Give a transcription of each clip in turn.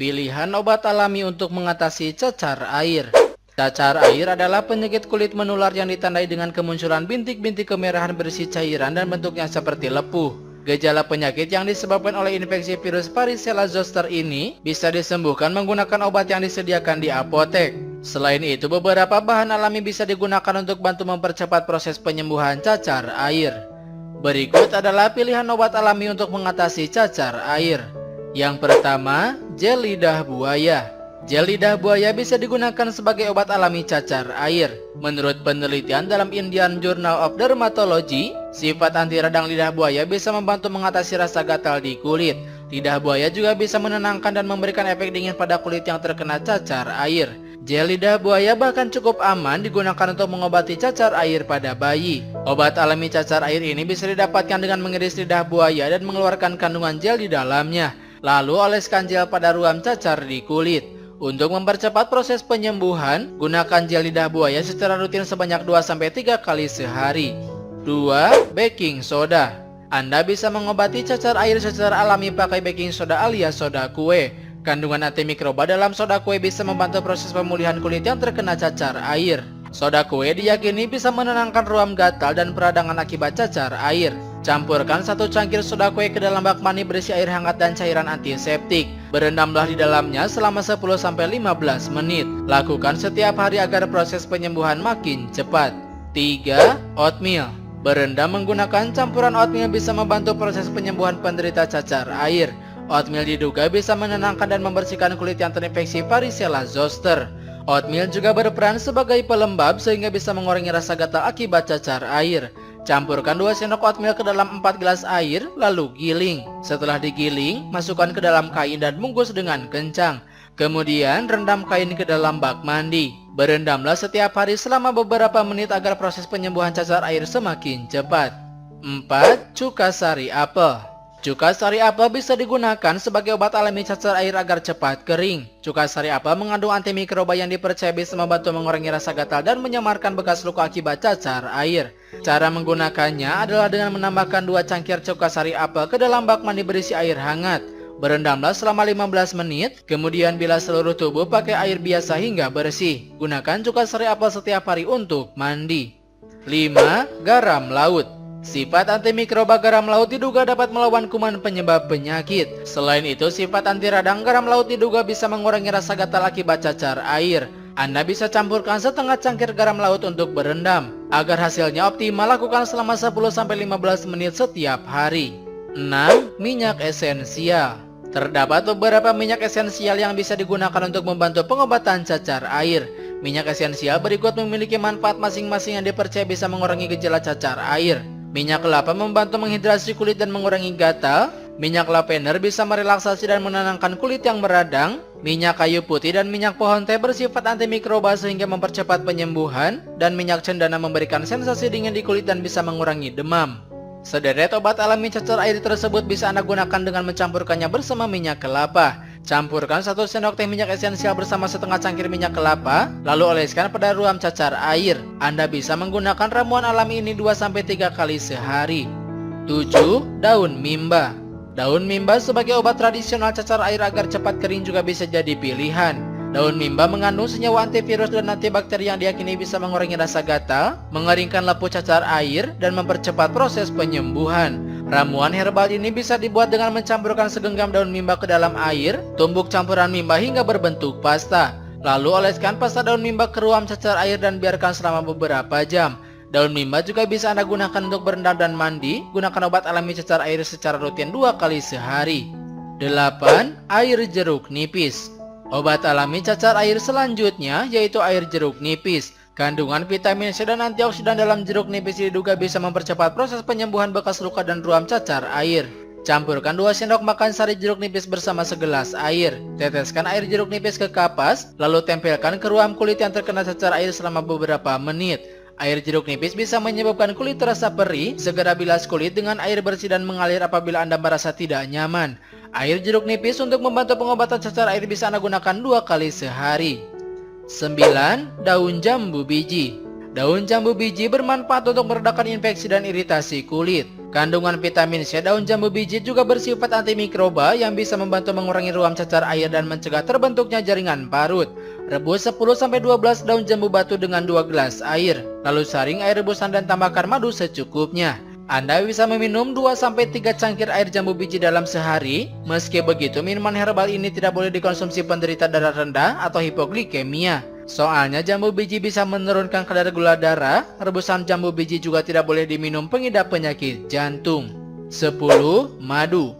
Pilihan obat alami untuk mengatasi cacar air. Cacar air adalah penyakit kulit menular yang ditandai dengan kemunculan bintik-bintik kemerahan berisi cairan dan bentuknya seperti lepuh. Gejala penyakit yang disebabkan oleh infeksi virus Varicella zoster ini bisa disembuhkan menggunakan obat yang disediakan di apotek. Selain itu, beberapa bahan alami bisa digunakan untuk bantu mempercepat proses penyembuhan cacar air. Berikut adalah pilihan obat alami untuk mengatasi cacar air. Yang pertama, gel lidah buaya. Gel lidah buaya bisa digunakan sebagai obat alami cacar air. Menurut penelitian dalam Indian Journal of Dermatology, sifat anti radang lidah buaya bisa membantu mengatasi rasa gatal di kulit. Lidah buaya juga bisa menenangkan dan memberikan efek dingin pada kulit yang terkena cacar air. Gel lidah buaya bahkan cukup aman digunakan untuk mengobati cacar air pada bayi. Obat alami cacar air ini bisa didapatkan dengan mengiris lidah buaya dan mengeluarkan kandungan gel di dalamnya. Lalu oleskan gel pada ruam cacar di kulit. Untuk mempercepat proses penyembuhan, gunakan gel lidah buaya secara rutin sebanyak 2-3 kali sehari. 2. Baking soda. Anda bisa mengobati cacar air secara alami pakai baking soda alias soda kue. Kandungan antimikroba dalam soda kue bisa membantu proses pemulihan kulit yang terkena cacar air. Soda kue diyakini bisa menenangkan ruam gatal dan peradangan akibat cacar air. Campurkan 1 cangkir soda kue ke dalam bak mandi berisi air hangat dan cairan antiseptik. Berendamlah di dalamnya selama 10-15 menit. Lakukan setiap hari agar proses penyembuhan makin cepat. 3. Oatmeal. Berendam menggunakan campuran oatmeal bisa membantu proses penyembuhan penderita cacar air. Oatmeal diduga bisa menenangkan dan membersihkan kulit yang terinfeksi Varicella zoster. Oatmeal juga berperan sebagai pelembab sehingga bisa mengurangi rasa gatal akibat cacar air. Campurkan 2 sendok oatmeal ke dalam 4 gelas air, lalu giling. Setelah digiling, masukkan ke dalam kain dan bungkus dengan kencang. Kemudian rendam kain ke dalam bak mandi. Berendamlah setiap hari selama beberapa menit agar proses penyembuhan cacar air semakin cepat. 4. Cuka sari apel. Cuka sari apel bisa digunakan sebagai obat alami cacar air agar cepat kering. Cuka sari apel mengandung antimikroba yang dipercaya bisa membantu mengurangi rasa gatal dan menyamarkan bekas luka akibat cacar air. Cara menggunakannya adalah dengan menambahkan 2 cangkir cuka sari apel ke dalam bak mandi berisi air hangat. Berendamlah selama 15 menit, kemudian bilas seluruh tubuh pakai air biasa hingga bersih. Gunakan cuka sari apel setiap hari untuk mandi. 5. Garam laut. Sifat antimikroba garam laut diduga dapat melawan kuman penyebab penyakit. Selain itu, sifat anti radang garam laut diduga bisa mengurangi rasa gatal akibat cacar air. Anda bisa campurkan setengah cangkir garam laut untuk berendam. Agar hasilnya optimal, lakukan selama 10-15 menit setiap hari. 6. Minyak esensial. Terdapat beberapa minyak esensial yang bisa digunakan untuk membantu pengobatan cacar air. Minyak esensial berikut memiliki manfaat masing-masing yang dipercaya bisa mengurangi gejala cacar air. Minyak kelapa membantu menghidrasi kulit dan mengurangi gatal. Minyak lavender bisa merelaksasi dan menenangkan kulit yang meradang. Minyak kayu putih dan minyak pohon teh bersifat antimikroba sehingga mempercepat penyembuhan. Dan minyak cendana memberikan sensasi dingin di kulit dan bisa mengurangi demam. Sederet obat alami cacar air tersebut bisa Anda gunakan dengan mencampurkannya bersama minyak kelapa. Campurkan 1 sendok teh minyak esensial bersama setengah cangkir minyak kelapa, lalu oleskan pada ruam cacar air. Anda bisa menggunakan ramuan alami ini 2-3 kali sehari. 7. Daun mimba. Daun mimba sebagai obat tradisional cacar air agar cepat kering juga bisa jadi pilihan. Daun mimba mengandung senyawa antivirus dan antibakteri yang diyakini bisa mengurangi rasa gatal, mengeringkan lepuh cacar air, dan mempercepat proses penyembuhan. Ramuan herbal ini bisa dibuat dengan mencampurkan segenggam daun mimba ke dalam air, tumbuk campuran mimba hingga berbentuk pasta. Lalu oleskan pasta daun mimba ke ruam cacar air dan biarkan selama beberapa jam. Daun mimba juga bisa Anda gunakan untuk berendam dan mandi. Gunakan obat alami cacar air secara rutin 2 kali sehari. 8. Air jeruk nipis. Obat alami cacar air selanjutnya yaitu air jeruk nipis. Kandungan vitamin C dan antioksidan dalam jeruk nipis diduga bisa mempercepat proses penyembuhan bekas luka dan ruam cacar air. Campurkan 2 sendok makan sari jeruk nipis bersama segelas air. Teteskan air jeruk nipis ke kapas, lalu tempelkan ke ruam kulit yang terkena cacar air selama beberapa menit. Air jeruk nipis bisa menyebabkan kulit terasa perih. Segera bilas kulit dengan air bersih dan mengalir apabila Anda merasa tidak nyaman. Air jeruk nipis untuk membantu pengobatan cacar air bisa Anda gunakan 2 kali sehari. 9. Daun jambu biji. Daun jambu biji bermanfaat untuk meredakan infeksi dan iritasi kulit. Kandungan vitamin C daun jambu biji juga bersifat antimikroba yang bisa membantu mengurangi ruam cacar air dan mencegah terbentuknya jaringan parut. Rebus 10-12 daun jambu batu dengan 2 gelas air. Lalu saring air rebusan dan tambahkan madu secukupnya. Anda bisa meminum 2-3 cangkir air jambu biji dalam sehari. Meski begitu, minuman herbal ini tidak boleh dikonsumsi penderita darah rendah atau hipoglikemia. Soalnya jambu biji bisa menurunkan kadar gula darah. Rebusan jambu biji juga tidak boleh diminum pengidap penyakit jantung. 10. Madu.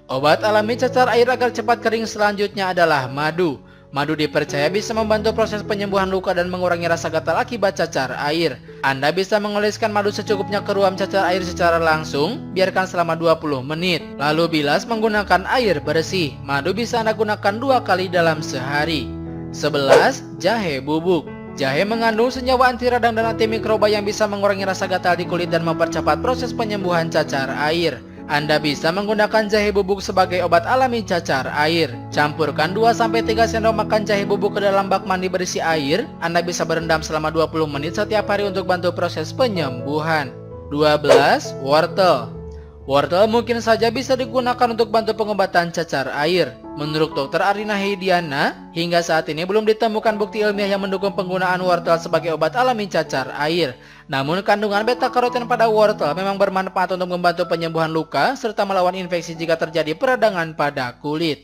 Obat alami cacar air agar cepat kering selanjutnya adalah madu. Madu dipercaya bisa membantu proses penyembuhan luka dan mengurangi rasa gatal akibat cacar air. Anda bisa mengoleskan madu secukupnya ke ruam cacar air secara langsung, biarkan selama 20 menit. Lalu bilas menggunakan air bersih. Madu bisa Anda gunakan 2 kali dalam sehari. 11. Jahe bubuk. Jahe mengandung senyawa anti radang dan antimikroba yang bisa mengurangi rasa gatal di kulit dan mempercepat proses penyembuhan cacar air. Anda bisa menggunakan jahe bubuk sebagai obat alami cacar air. Campurkan 2-3 sendok makan jahe bubuk ke dalam bak mandi berisi air. Anda bisa berendam selama 20 menit setiap hari untuk bantu proses penyembuhan. 12. Wortel. Wortel mungkin saja bisa digunakan untuk bantu pengobatan cacar air. Menurut Dr. Arina Heidiana, hingga saat ini belum ditemukan bukti ilmiah yang mendukung penggunaan wortel sebagai obat alami cacar air. Namun kandungan beta-karoten pada wortel memang bermanfaat untuk membantu penyembuhan luka serta melawan infeksi jika terjadi peradangan pada kulit.